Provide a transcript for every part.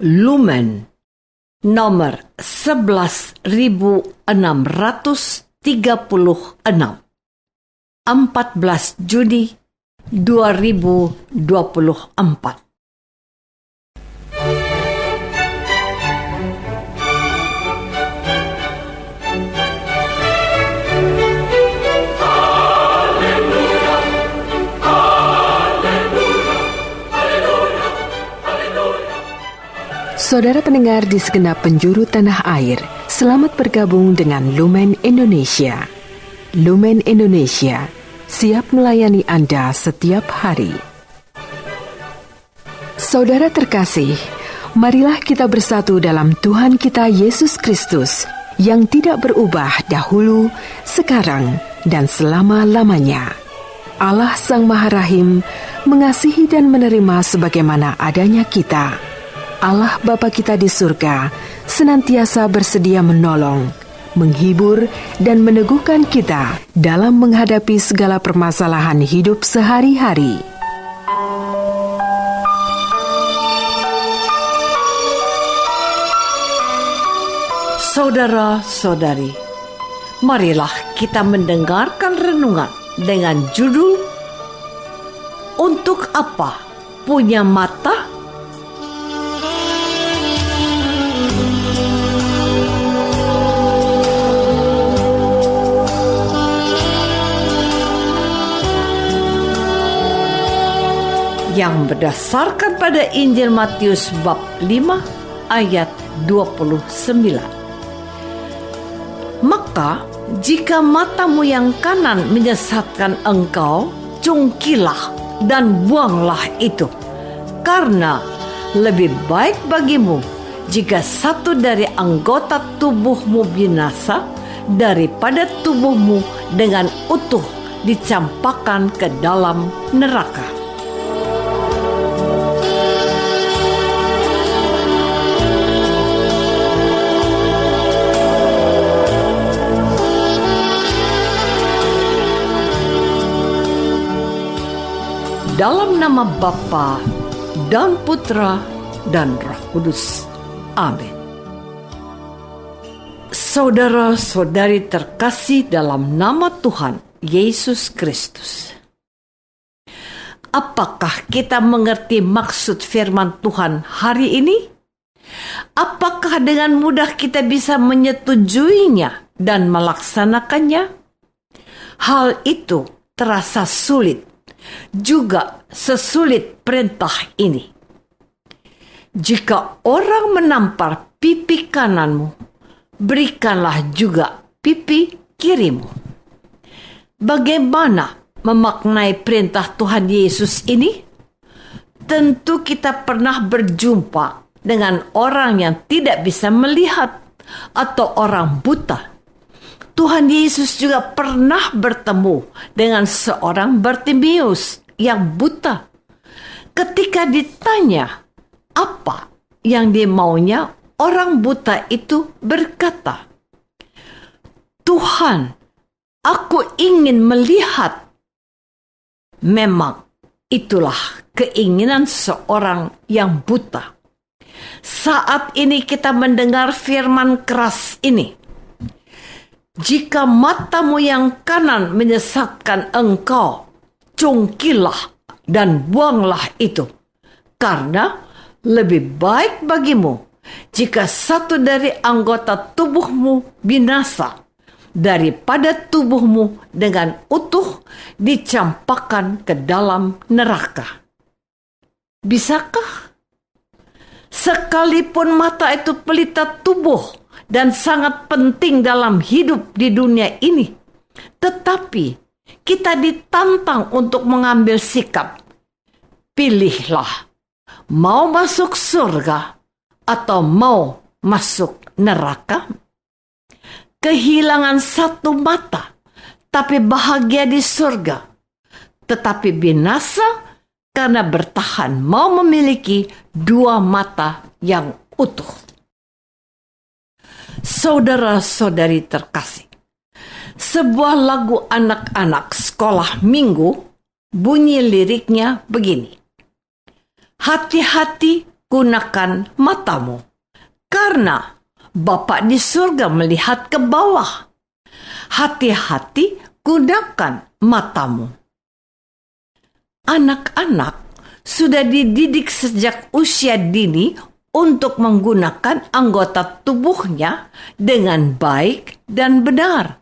Lumen nomor 11.636, 14 Juni 2024. Saudara pendengar di segenap penjuru tanah air, selamat bergabung dengan Lumen Indonesia. Lumen Indonesia siap melayani Anda setiap hari. Saudara terkasih, marilah kita bersatu dalam Tuhan kita Yesus Kristus yang tidak berubah dahulu, sekarang, dan selama-lamanya. Allah Sang Maha Rahim mengasihi dan menerima sebagaimana adanya kita. Allah Bapa kita di surga senantiasa bersedia menolong, menghibur, dan meneguhkan kita dalam menghadapi segala permasalahan hidup sehari-hari. Saudara-saudari, marilah kita mendengarkan renungan dengan judul "Untuk apa punya mata?" yang berdasarkan pada Injil Matius bab 5 ayat 29. Maka jika matamu yang kanan menyesatkan engkau, cungkilah dan buanglah itu, karena lebih baik bagimu jika satu dari anggota tubuhmu binasa daripada tubuhmu dengan utuh dicampakkan ke dalam neraka. Dalam nama Bapa dan Putra dan Roh Kudus. Amin. Saudara-saudari terkasih dalam nama Tuhan Yesus Kristus. Apakah kita mengerti maksud firman Tuhan hari ini? Apakah dengan mudah kita bisa menyetujuinya dan melaksanakannya? Hal itu terasa sulit, juga sesulit perintah ini. Jika orang menampar pipi kananmu, berikanlah juga pipi kirimu. Bagaimana memaknai perintah Tuhan Yesus ini? Tentu kita pernah berjumpa dengan orang yang tidak bisa melihat atau orang buta. Tuhan Yesus juga pernah bertemu dengan seorang Bartimeus yang buta. Ketika ditanya apa yang dimaunya, orang buta itu berkata, "Tuhan, aku ingin melihat." Memang itulah keinginan seorang yang buta. Saat ini kita mendengar firman keras ini. Jika matamu yang kanan menyesatkan engkau, cungkilah dan buanglah itu, karena lebih baik bagimu jika satu dari anggota tubuhmu binasa daripada tubuhmu dengan utuh dicampakkan ke dalam neraka. Bisakah? Sekalipun mata itu pelita tubuh dan sangat penting dalam hidup di dunia ini, tetapi kita ditantang untuk mengambil sikap. Pilihlah, mau masuk surga atau mau masuk neraka? Kehilangan satu mata, tapi bahagia di surga, tetapi binasa karena bertahan mau memiliki dua mata yang utuh. Saudara-saudari terkasih, sebuah lagu anak-anak sekolah minggu bunyi liriknya begini. Hati-hati gunakan matamu, karena Bapa di surga melihat ke bawah. Hati-hati gunakan matamu. Anak-anak sudah dididik sejak usia dini untuk menggunakan anggota tubuhnya dengan baik dan benar.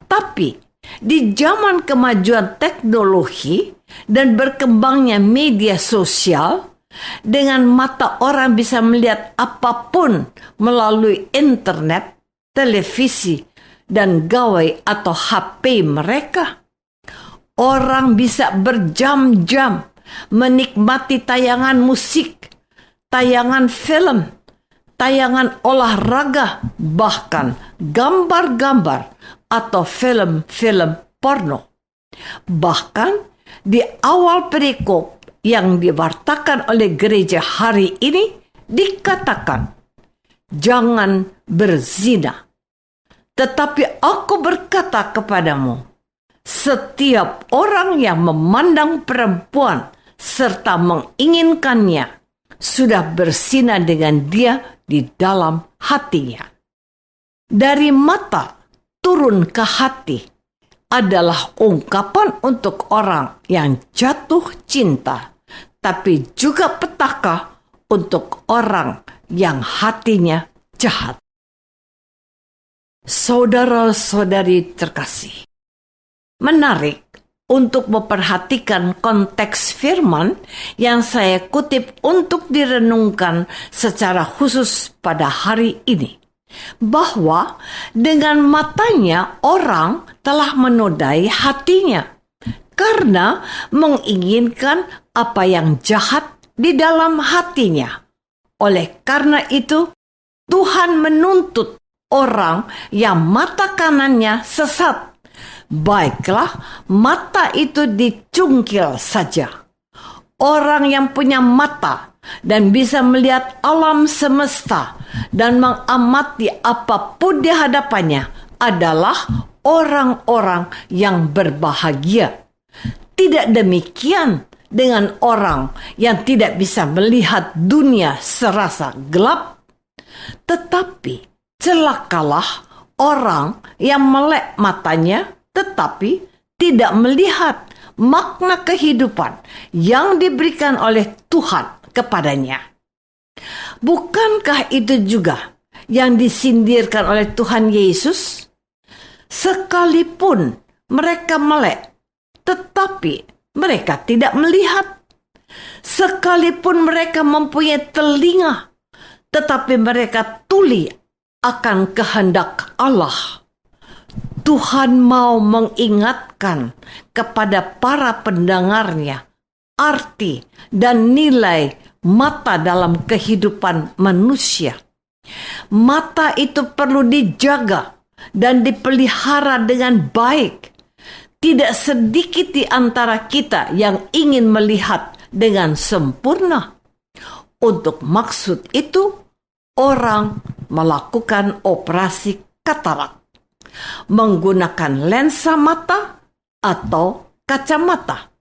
Tapi di zaman kemajuan teknologi dan berkembangnya media sosial, dengan mata orang bisa melihat apapun melalui internet, televisi, dan gawai atau HP mereka. Orang bisa berjam-jam menikmati tayangan musik, tayangan film, tayangan olahraga, bahkan gambar-gambar atau film-film porno. Bahkan di awal perikop yang diwartakan oleh gereja hari ini dikatakan, jangan berzina. Tetapi aku berkata kepadamu, setiap orang yang memandang perempuan serta menginginkannya sudah berzina dengan dia di dalam hatinya. Dari mata turun ke hati adalah ungkapan untuk orang yang jatuh cinta, tapi juga petaka untuk orang yang hatinya jahat. Saudara-saudari terkasih, menarik untuk memperhatikan konteks firman yang saya kutip untuk direnungkan secara khusus pada hari ini, bahwa dengan matanya orang telah menodai hatinya karena menginginkan apa yang jahat di dalam hatinya. Oleh karena itu, Tuhan menuntut orang yang mata kanannya sesat, baiklah mata itu dicungkil saja. Orang yang punya mata dan bisa melihat alam semesta dan mengamati apapun di hadapannya adalah orang-orang yang berbahagia. Tidak demikian dengan orang yang tidak bisa melihat dunia serasa gelap. Tetapi celakalah orang yang melek matanya tetapi tidak melihat makna kehidupan yang diberikan oleh Tuhan kepadanya. Bukankah itu juga yang disindirkan oleh Tuhan Yesus? Sekalipun mereka melek, tetapi mereka tidak melihat. Sekalipun mereka mempunyai telinga, tetapi mereka tuli akan kehendak Allah. Tuhan mau mengingatkan kepada para pendengarnya arti dan nilai mata dalam kehidupan manusia. Mata itu perlu dijaga dan dipelihara dengan baik. Tidak sedikit di antara kita yang ingin melihat dengan sempurna. Untuk maksud itu, orang melakukan operasi katarak, menggunakan lensa mata atau kacamata.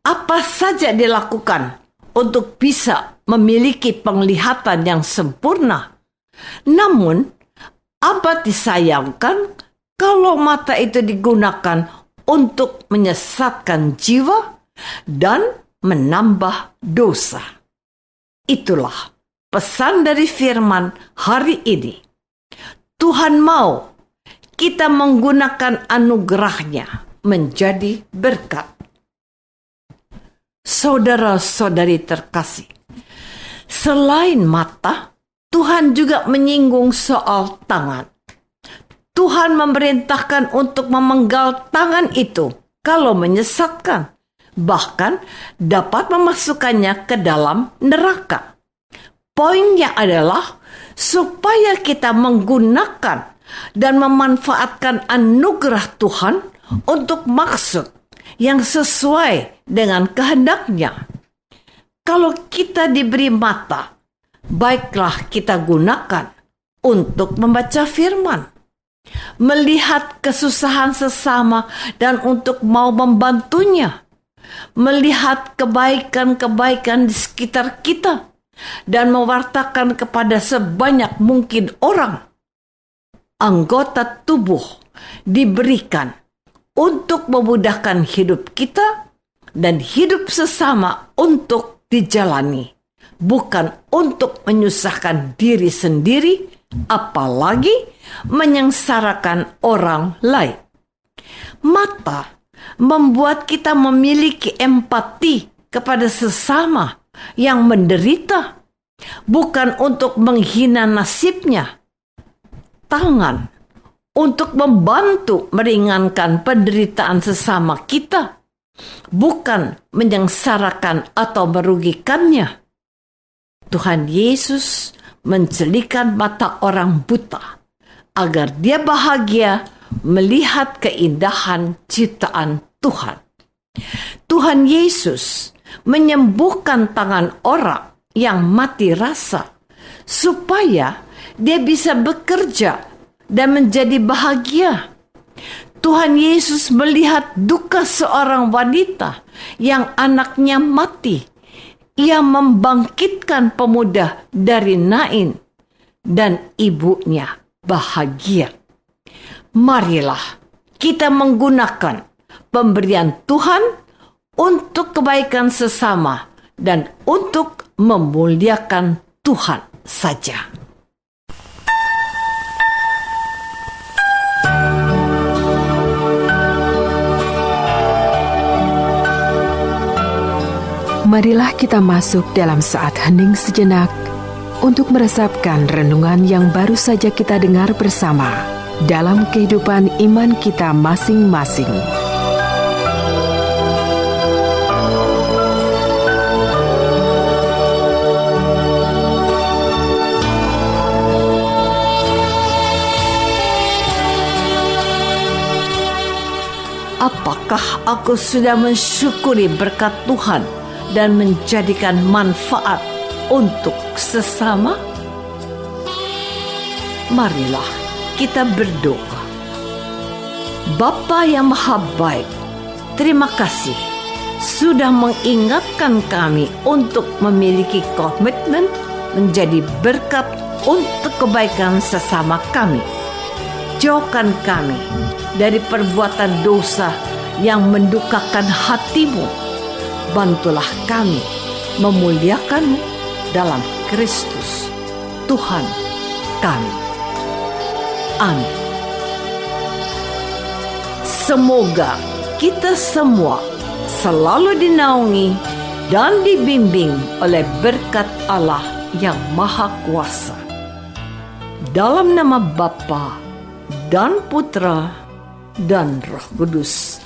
Apa saja dilakukan untuk bisa memiliki penglihatan yang sempurna. Namun, amat disayangkan kalau mata itu digunakan untuk menyesatkan jiwa dan menambah dosa. Itulah pesan dari firman hari ini. Tuhan mau kita menggunakan anugerahnya menjadi berkat. Saudara-saudari terkasih, selain mata, Tuhan juga menyinggung soal tangan. Tuhan memerintahkan untuk memenggal tangan itu kalau menyesatkan, bahkan dapat memasukkannya ke dalam neraka. Poinnya adalah supaya kita menggunakan dan memanfaatkan anugerah Tuhan untuk maksud yang sesuai dengan kehendaknya. Kalau kita diberi mata, baiklah kita gunakan untuk membaca firman, melihat kesusahan sesama dan untuk mau membantunya, melihat kebaikan-kebaikan di sekitar kita dan mewartakan kepada sebanyak mungkin orang. Anggota tubuh diberikan untuk memudahkan hidup kita dan hidup sesama untuk dijalani, bukan untuk menyusahkan diri sendiri, apalagi menyengsarakan orang lain. Mata membuat kita memiliki empati kepada sesama yang menderita, bukan untuk menghina nasibnya. Tangan untuk membantu meringankan penderitaan sesama kita, bukan menyengsarakan atau merugikannya. Tuhan Yesus mencelikan mata orang buta agar dia bahagia melihat keindahan ciptaan Tuhan. Tuhan Yesus menyembuhkan tangan orang yang mati rasa supaya dia bisa bekerja dan menjadi bahagia. Tuhan Yesus melihat duka seorang wanita yang anaknya mati. Ia membangkitkan pemuda dari Nain dan ibunya bahagia. Marilah kita menggunakan pemberian Tuhan untuk kebaikan sesama dan untuk memuliakan Tuhan saja. Marilah kita masuk dalam saat hening sejenak untuk meresapkan renungan yang baru saja kita dengar bersama dalam kehidupan iman kita masing-masing. Apakah aku sudah mensyukuri berkat Tuhan dan menjadikan manfaat untuk sesama? Marilah kita berdoa. Bapa yang Maha Baik, terima kasih sudah mengingatkan kami untuk memiliki komitmen menjadi berkat untuk kebaikan sesama kami. Jauhkan kami dari perbuatan dosa yang mendukakan hati-Mu. Bantulah kami memuliakan-Mu dalam Kristus, Tuhan kami. Amin. Semoga kita semua selalu dinaungi dan dibimbing oleh berkat Allah yang Maha Kuasa. Dalam nama Bapa dan Putra dan Roh Kudus.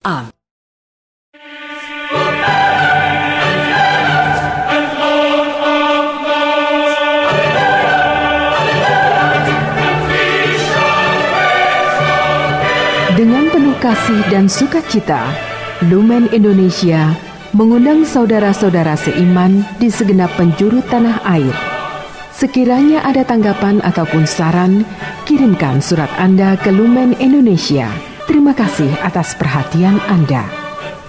Amin. Dengan penuh kasih dan sukacita, Lumen Indonesia mengundang saudara-saudara seiman di segenap penjuru tanah air. Sekiranya ada tanggapan ataupun saran, kirimkan surat Anda ke Lumen Indonesia. Terima kasih atas perhatian Anda.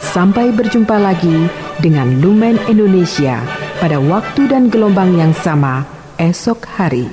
Sampai berjumpa lagi dengan Lumen Indonesia pada waktu dan gelombang yang sama esok hari.